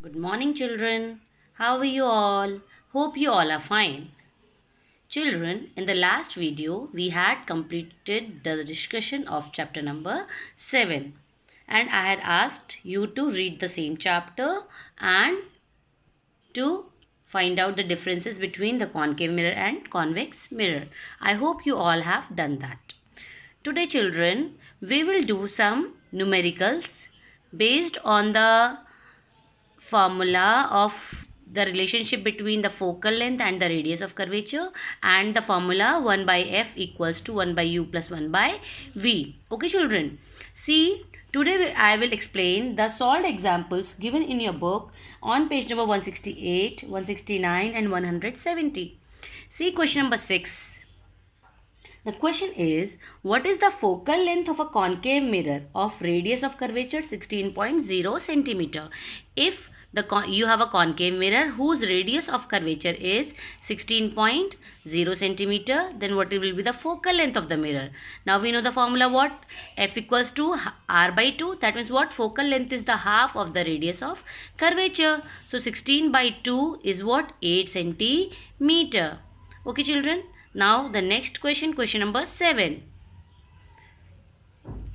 Good morning, children. How are you all? Hope you all are fine. Children, in the last video, we had completed the discussion of chapter number 7, and I had asked you to read the same chapter and to find out the differences between the concave mirror and convex mirror. I hope you all have done that. Today, children, we will do some numericals based on the formula of the relationship between the focal length and the radius of curvature, and the formula 1 by f equals to 1 by u plus 1 by v. Okay, children. See, today I will explain the solved examples given in your book on page number 168, 169 and 170. See question number 6. The question is, what is the focal length of a concave mirror of radius of curvature 16.0 centimeter? If you have a concave mirror whose radius of curvature is 16.0 centimeter, then what will be the focal length of the mirror? Now we know the formula what? F equals to r by 2. That means what? Focal length is the half of the radius of curvature. So 16 by 2 is what? 8 centimeter. Okay, children. Now the next question, question number 7.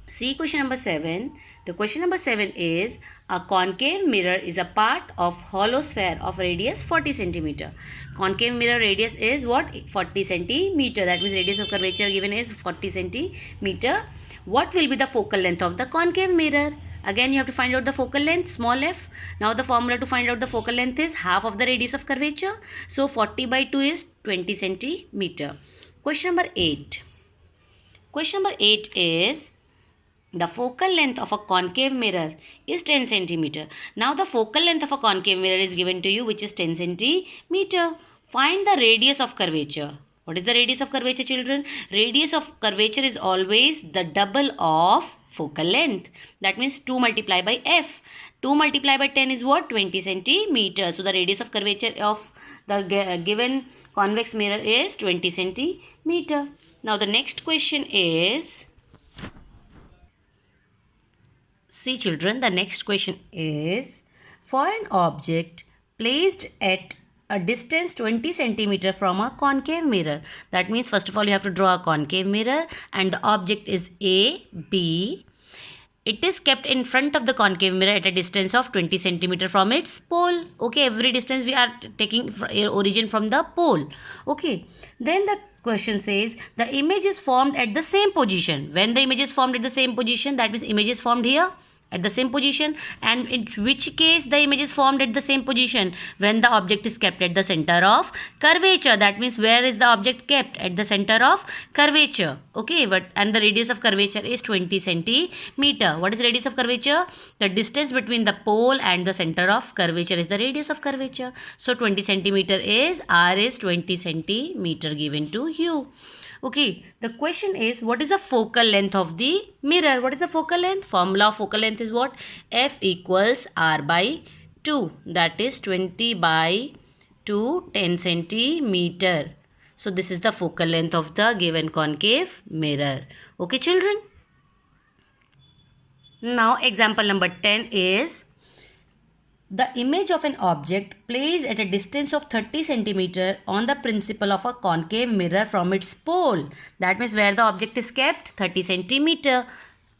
See question number 7. The question number 7 is, a concave mirror is a part of hollow sphere of radius 40 centimeter. Concave mirror radius is what? 40 centimeter. That means radius of curvature given is 40 centimeter. What will be the focal length of the concave mirror? Again, you have to find out the focal length, small f. Now the formula to find out the focal length is half of the radius of curvature. So 40 by 2 is 20 centimeter. Question number 8. Question number 8 is, the focal length of a concave mirror is 10 centimeter. Now the focal length of a concave mirror is given to you, which is 10 centimeter. Find the radius of curvature. What is the radius of curvature, children? Radius of curvature is always the double of focal length. That means 2 multiplied by f. 2 multiplied by 10 is what? 20 centimeter. So the radius of curvature of the given convex mirror is 20 centimeter. Now the next question is, see children, the next question is, for an object placed at a distance 20 centimeter from a concave mirror. That means first of all you have to draw a concave mirror and the object is A, B. It is kept in front of the concave mirror at a distance of 20 centimeter from its pole. Okay, every distance we are taking origin from the pole. Okay, then the question says the image is formed at the same position. When the image is formed at the same position, that means image is formed here at the same position, and in which case the image is formed at the same position when the object is kept at the center of curvature. That means where is the object kept? At the center of curvature. Okay, but and the radius of curvature is 20 centimeter. What is radius of curvature? The distance between the pole and the center of curvature is the radius of curvature. So 20 centimeter is, r is 20 centimeter given to you. Okay, the question is, what is the focal length of the mirror? What is the focal length? Formula of focal length is what? F equals r by 2. That is 20 by 2, 10 centimeter. So this is the focal length of the given concave mirror. Okay, children? Now example number 10 is, the image of an object placed at a distance of 30 centimeter on the principle of a concave mirror from its pole. That means where the object is kept, 30 centimeter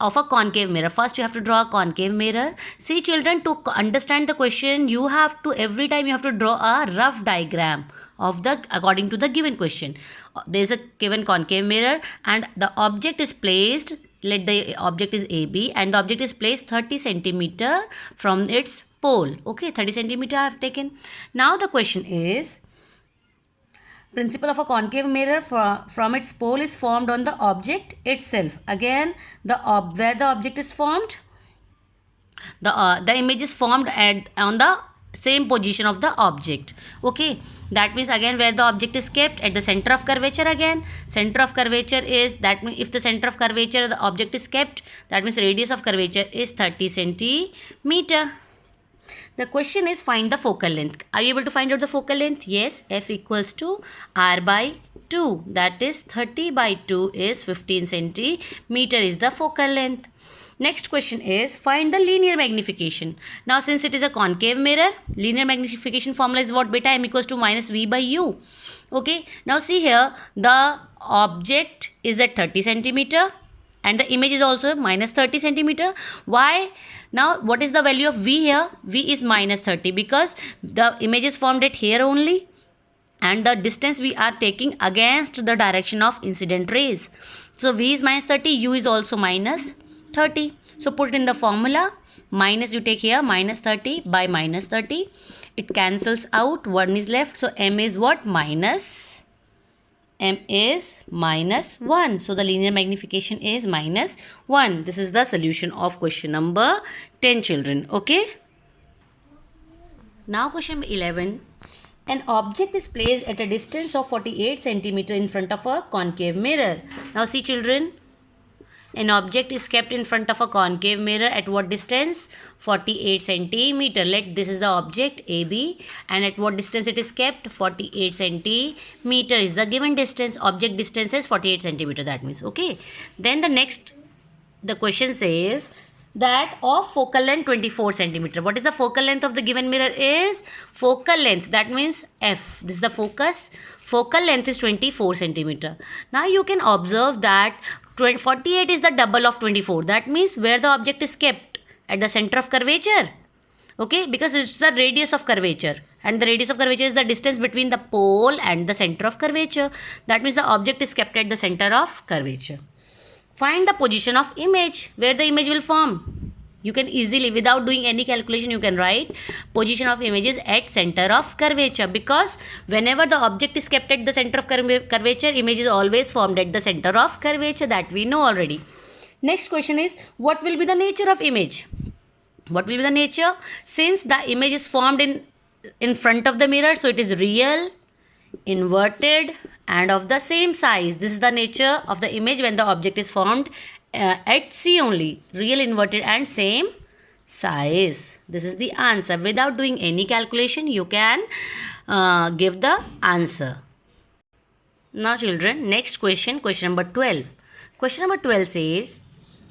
of a concave mirror. First you have to draw a concave mirror. See children, to understand the question, you have to, every time you have to draw a rough diagram of the according to the given question. There is a given concave mirror and the object is placed, let the object is AB, and the object is placed 30 centimeter from its pole. Okay, 30 centimeter I have taken. Now the question is, principle of a concave mirror from its pole is formed on the object itself. Again, where the object is formed, the image is formed on the same position of the object. Okay, that means again where the object is kept, at the center of curvature. Again, center of curvature is, that means if the center of curvature the object is kept, that means radius of curvature is 30 centimeter. The question is, find the focal length. Are you able to find out the focal length? Yes, F equals to r by 2. That is 30 by 2 is 15 centimeter is the focal length. Next question is find the linear magnification. Now since it is a concave mirror, linear magnification formula is what? Beta m equals to minus v by u. Okay, now see here, the object is at 30 centimeter and the image is also minus 30 centimeter. Why? Now what is the value of v here? V is minus 30 because the image is formed at here only, and the distance we are taking against the direction of incident rays. So v is minus 30, u is also minus 30. So put in the formula, minus you take here minus 30 by minus 30. It cancels out, 1 is left. So m is what? Minus. M is minus 1. So the linear magnification is minus 1. This is the solution of question number 10, children. Okay. Now question number 11. An object is placed at a distance of 48 centimeter in front of a concave mirror. Now see children, an object is kept in front of a concave mirror at what distance? 48 centimeter. Let this is the object AB, and at what distance it is kept? 48 centimeter is the given distance. Object distance is 48 centimeter, that means. Okay. Then the question says that of focal length 24 centimeter. What is the focal length of the given mirror? Is focal length, that means f. This is the focus. Focal length is 24 centimeter. Now you can observe that 48 is the double of 24. That means where the object is kept? At the center of curvature. Okay, because it's the radius of curvature, and the radius of curvature is the distance between the pole and the center of curvature. That means the object is kept at the center of curvature. Find the position of image, where the image will form. You can easily, without doing any calculation, you can write position of image is at center of curvature, because whenever the object is kept at the center of curvature, image is always formed at the center of curvature. That we know already. Next question is, what will be the nature of image? What will be the nature? Since the image is formed in front of the mirror, so it is real, inverted, and of the same size. This is the nature of the image when the object is formed at C only. Real, inverted, and same size. This is the answer. Without doing any calculation, you can give the answer. Now children, next question, question number 12. Question number 12 says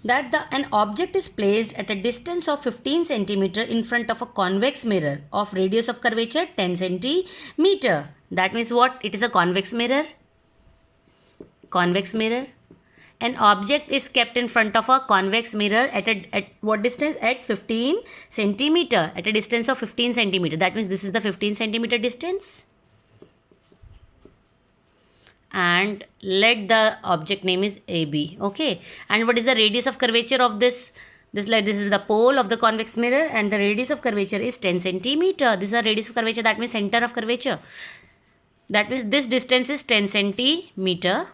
that an object is placed at a distance of 15 centimeter in front of a convex mirror of radius of curvature 10 centimeter. That means what? It is a convex mirror. Convex mirror. An object is kept in front of a convex mirror at what distance? At 15 centimeter. At a distance of 15 centimeter. That means this is the 15 centimeter distance. And let the object name is AB. Okay. And what is the radius of curvature of this? This is the pole of the convex mirror, and the radius of curvature is 10 centimeter. This is the radius of curvature, that means center of curvature. That means this distance is 10 centimeter.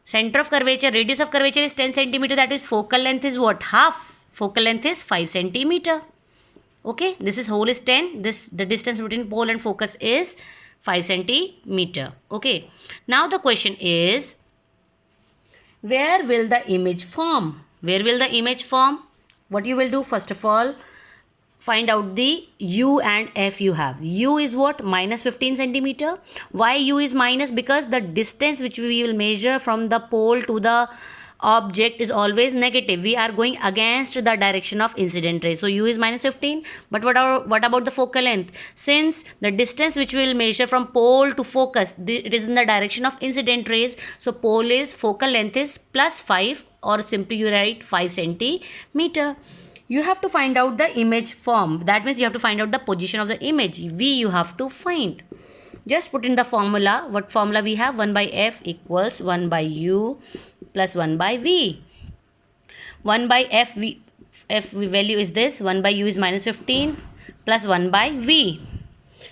Center of curvature, radius of curvature is 10 centimeter. That is focal length is what? Half. Focal length is 5 centimeter. Okay. This is whole is 10. The distance between pole and focus is 5 centimeter. Okay. Now the question is, where will the image form? Where will the image form? What you will do? First of all, find out the U and F you have. U is what? Minus 15 centimeter. Why U is minus? Because the distance which we will measure from the pole to the object is always negative. We are going against the direction of incident ray. So U is minus 15. But what about the focal length? Since the distance which we will measure from pole to focus, it is in the direction of incident rays. So pole is, focal length is plus 5, or simply you write 5 centimeter. You have to find out the image form. That means you have to find out the position of the image. V you have to find. Just put in the formula. What formula we have? 1 by F equals 1 by U plus 1 by V. 1 by F value is this. 1 by U is minus 15 plus 1 by V.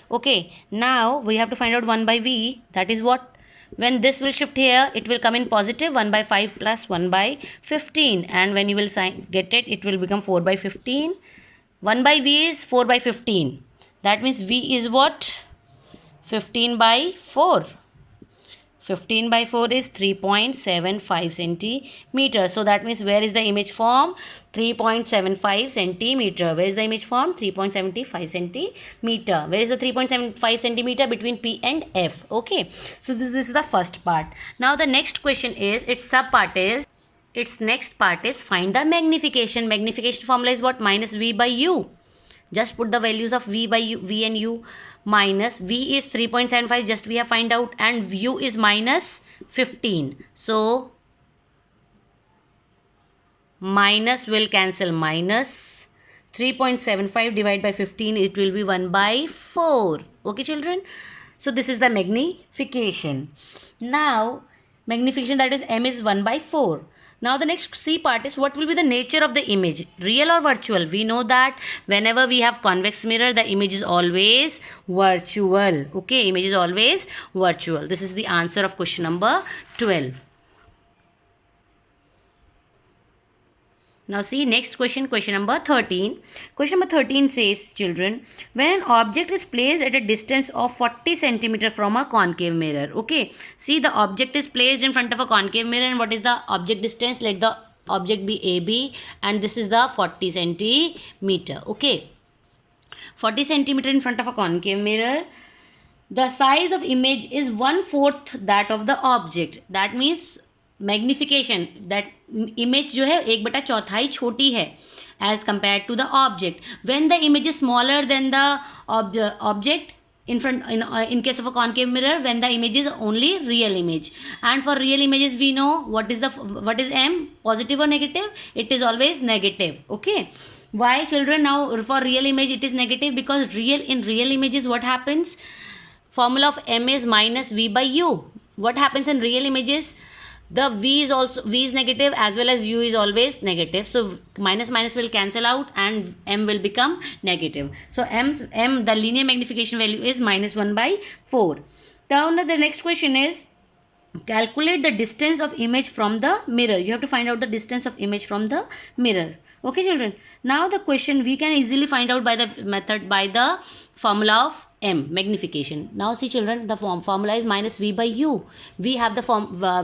Okay. Now we have to find out 1 by V. That is what? When this will shift here, it will come in positive. 1 by 5 plus 1 by 15. And when you will get it, it will become 4 by 15. 1 by V is 4 by 15. That means V is what? 15 by 4. 15 by 4 is 3.75 centimeter. So that means where is the image form? 3.75 centimeter. Where is the image form? 3.75 centimeter. Where is the 3.75 centimeter? Between P and F. Okay. So this is the first part. Now the next question is, its sub part is, its next part is find the magnification. Magnification formula is what? Minus V by U. Just put the values of V by U, V and U. Minus V is 3.75, just we have find out, and U is minus 15. So minus will cancel minus. 3.75 divided by 15, it will be 1 by 4. Okay children? So this is the magnification. Now magnification, that is M is 1 by 4. Now the next C part is what will be the nature of the image, real or virtual. We know that whenever we have convex mirror, the image is always virtual. Okay, image is always virtual. This is the answer of question number 12. Now see next question, question number 13. Question number 13 says, children, when an object is placed at a distance of 40 centimeter from a concave mirror. Okay, see the object is placed in front of a concave mirror, and what is the object distance? Let the object be AB, and this is the 40 centimeter. Okay, 40 centimeter in front of a concave mirror. The size of image is 1/4 that of the object. That means magnification, that image जो है 1/4 छोटी है as compare to the object. When the image is smaller than the object in front in case of a concave mirror, when the image is only real image. And for real images we know what is M, positive or negative? It is always negative. Okay, why children? Now for real image it is negative because in real images what happens? Formula of M is minus V by U. What happens in real images? The V is negative as well as U is always negative. So minus will cancel out and M will become negative. So the linear magnification value is minus 1 by 4. Now the next question is calculate the distance of image from the mirror. You have to find out the distance of image from the mirror. Okay children, now the question we can easily find out by the method, by the formula of M, magnification. Now see children, the formula is minus V by U. We have the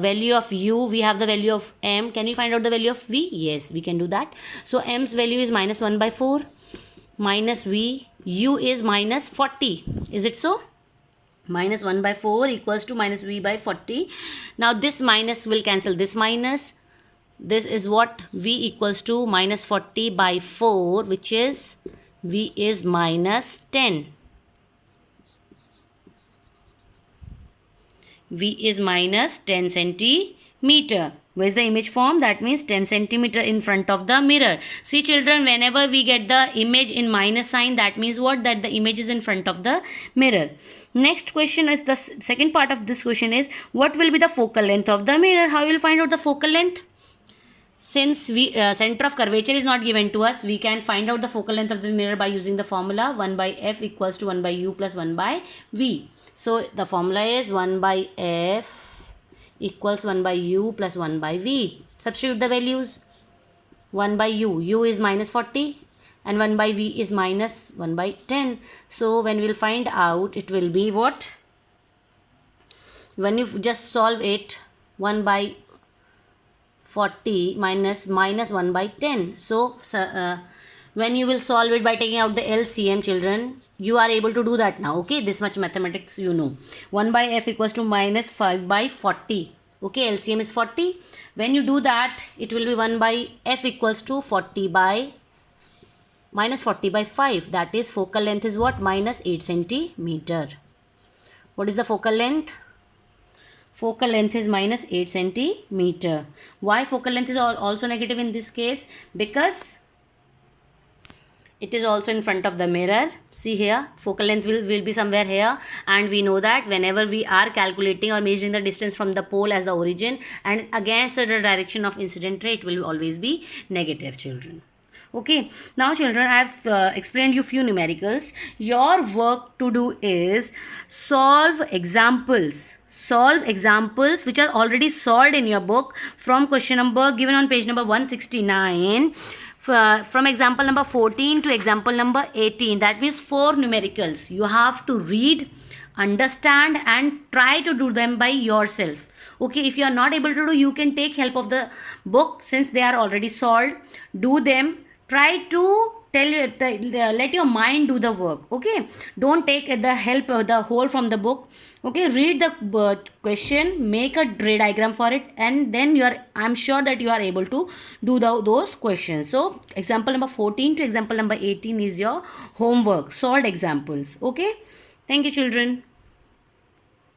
value of U, we have the value of M. Can we find out the value of V? Yes, we can do that. So M's value is minus 1 by 4 minus V. U is minus 40. Is it so? Minus 1 by 4 equals to minus V by 40. Now this minus will cancel this minus. This is what? V equals to minus 40 by 4, which is V is minus 10. V is minus 10 centimeter. Where is the image form? That means 10 centimeter in front of the mirror. See children, whenever we get the image in minus sign, that means what? That the image is in front of the mirror. Next question is, the second part of this question is, what will be the focal length of the mirror? How you will find out the focal length? Since center of curvature is not given to us, we can find out the focal length of the mirror by using the formula 1 by F equals to 1 by U plus 1 by V. So the formula is 1 by F equals 1 by U plus 1 by V. Substitute the values. 1 by U is minus 40 and 1 by V is minus 1 by 10. So when we will find out, it will be what? When you just solve it, 1 by 40 minus 1 by 10. So when you will solve it by taking out the LCM, children, you are able to do that now. Okay, this much mathematics you know. 1 by F equals to minus 5 by 40. Okay, LCM is 40. When you do that, it will be 1 by F equals to 40 by minus 40 by 5. That is focal length is what? Minus 8 centimeter. What is the focal length? Focal length is minus 8 centimeter. Why focal length is also negative in this case? Because it is also in front of the mirror. See here, focal length will be somewhere here, and we know that whenever we are calculating or measuring the distance from the pole as the origin and against the direction of incident ray, it will always be negative, children. Okay, now children, I have explained you few numericals. Your work to do is solve examples which are already solved in your book from question number given on page number 169, from example number 14 to example number 18. That means 4 numericals. You have to read, understand and try to do them by yourself. Okay, if you are not able to do, you can take help of the book since they are already solved. Do them. Try to let your mind do the work. Okay, don't take the help of the whole from the book. Okay, read the question, make a diagram for it, and then I'm sure that you are able to do those questions. So example number 14 to example number 18 is your homework, solved examples. Okay, thank you children.